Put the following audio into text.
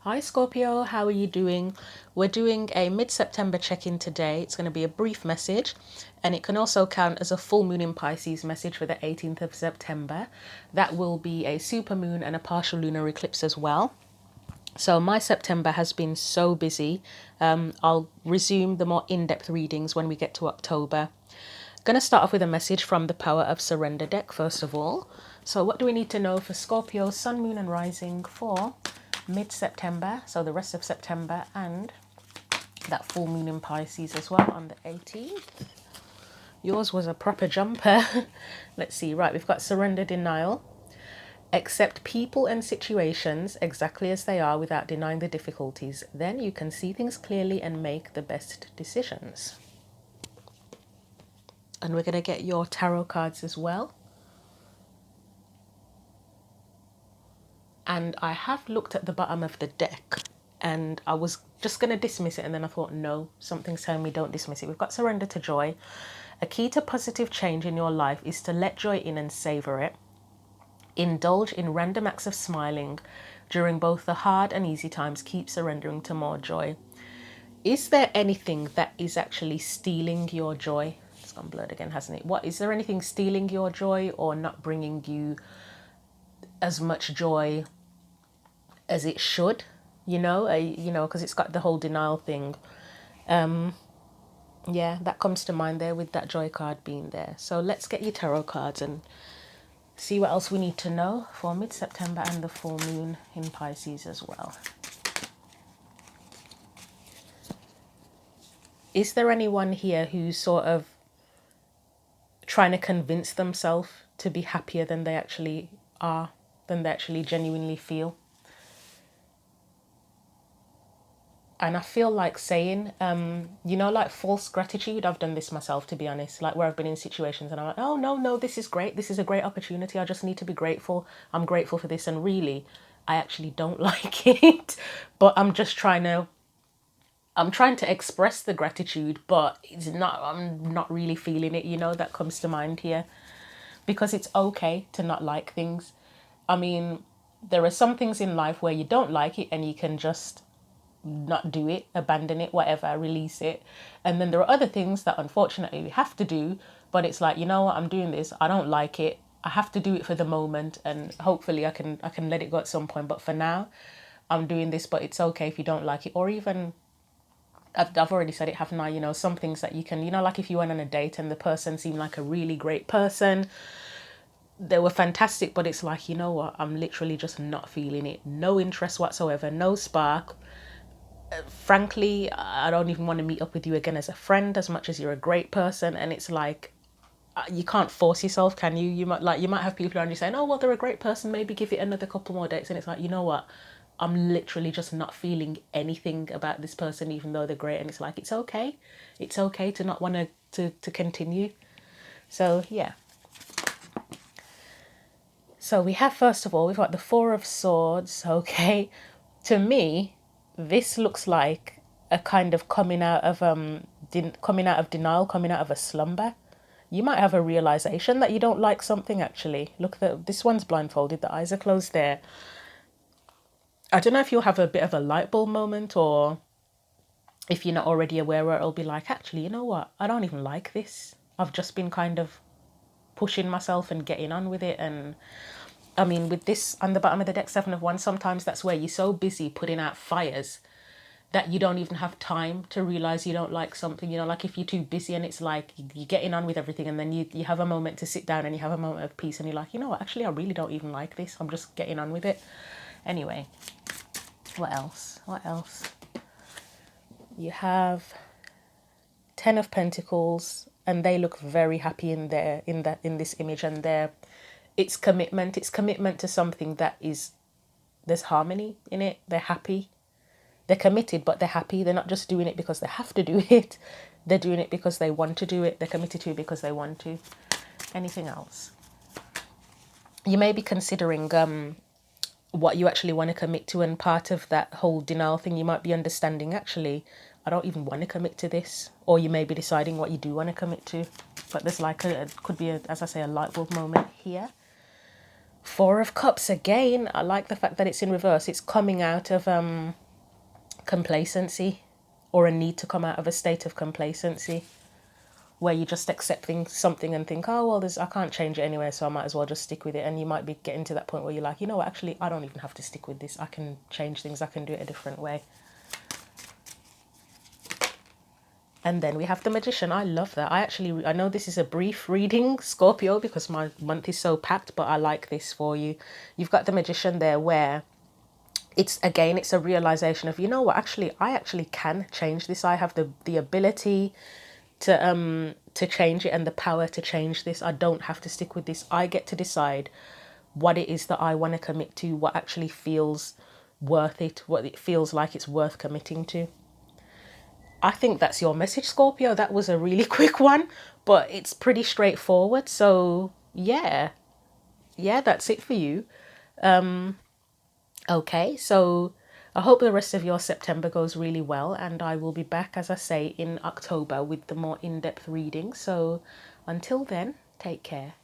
Hi Scorpio, how are you doing? We're doing a mid-September check-in today. It's going to be a brief message, and it can also count as a full moon in Pisces message for the 18th of September. That will be a supermoon and a partial lunar eclipse as well. So my September has been so busy. I'll resume the more in-depth readings when we get to October. Going to start off with a message from the Power of Surrender deck first of all. So what do we need to know for Scorpio, Sun, Moon and Rising for mid-September, so the rest of September, and that full moon in Pisces as well on the 18th. Yours was a proper jumper. Let's see. Right, we've got surrender, denial. Accept people and situations exactly as they are without denying the difficulties. Then you can see things clearly and make the best decisions. And we're going to get your tarot cards as well. And I have looked at the bottom of the deck and I was just going to dismiss it, and then I thought, no, something's telling me don't dismiss it. We've got surrender to joy. A key to positive change in your life is to let joy in and savor it. Indulge in random acts of smiling. During both the hard and easy times, keep surrendering to more joy. Is there anything that is actually stealing your joy? It's gone blurred again, hasn't it? What is there anything stealing your joy or not bringing you as much joy as it should? Because it's got the whole denial thing. Yeah, that comes to mind there with that joy card being there. So let's get your tarot cards and see what else we need to know for mid-September and the full moon in Pisces as well. Is there anyone here who's sort of trying to convince themselves to be happier than they actually are, than they actually genuinely feel? And I feel like saying, like false gratitude. I've done this myself, to be honest, like where I've been in situations and I'm like, oh, no, this is great. This is a great opportunity. I just need to be grateful. I'm grateful for this. And really, I actually don't like it, but I'm trying to express the gratitude, but I'm not really feeling it. That comes to mind here, because it's okay to not like things. I mean, there are some things in life where you don't like it and you can just not do it, abandon it, whatever, release it. And then there are other things that unfortunately we have to do, but it's like, you know what, I'm doing this, I don't like it, I have to do it for the moment, and hopefully I can let it go at some point, but for now I'm doing this. But it's okay if you don't like it. Or even I've already said it, haven't I? Some things that you can, like if you went on a date and the person seemed like a really great person, they were fantastic, but it's like, you know what, I'm literally just not feeling it. No interest whatsoever, no spark. Frankly, I don't even want to meet up with you again as a friend, as much as you're a great person. And it's like, you can't force yourself, can you? You might have people around you saying, oh, well, they're a great person, maybe give it another couple more dates. And it's like, you know what, I'm literally just not feeling anything about this person, even though they're great. And it's like, it's okay to not want to continue. So yeah, so we have, first of all, we've got the Four of Swords. Okay, to me this looks like a kind of coming out of denial, coming out of a slumber. You might have a realization that you don't like something. Actually, look, this one's blindfolded, the eyes are closed there. I don't know if you'll have a bit of a light bulb moment, or if you're not already aware, where it'll be like, actually, you know what, I don't even like this. I've just been kind of pushing myself and getting on with it. And I mean, with this on the bottom of the deck, Seven of Wands, sometimes that's where you're so busy putting out fires that you don't even have time to realize you don't like something. Like if you're too busy and it's like you're getting on with everything, and then you have a moment to sit down and you have a moment of peace and you're like, you know what, actually I really don't even like this, I'm just getting on with it. Anyway, what else? You have Ten of Pentacles, and they look very happy in this image, and it's commitment to something that is, there's harmony in it. They're happy, they're committed, but they're happy. They're not just doing it because they have to do it. They're doing it because they want to do it. They're committed to it because they want to. Anything else? You may be considering what you actually want to commit to, and part of that whole denial thing, you might be understanding, actually, I don't even want to commit to this. Or you may be deciding what you do want to could be as I say, a light bulb moment here. Four of Cups again. I like the fact that it's in reverse. It's coming out of complacency, or a need to come out of a state of complacency where you're just accepting something and think, oh, well, I can't change it anyway, so I might as well just stick with it. And you might be getting to that point where you're like, you know what, actually, I don't even have to stick with this. I can change things. I can do it a different way. And then we have the Magician. I love that. I know this is a brief reading, Scorpio, because my month is so packed, but I like this for you. You've got the Magician there where it's a realization of, you know what, actually, I actually can change this. I have the ability to change it and the power to change this. I don't have to stick with this. I get to decide what it is that I want to commit to, what actually feels worth it, what it feels like it's worth committing to. I think that's your message, Scorpio. That was a really quick one, but it's pretty straightforward. So yeah, that's it for you. Okay, so I hope the rest of your September goes really well, and I will be back, as I say, in October with the more in-depth reading. So until then, take care.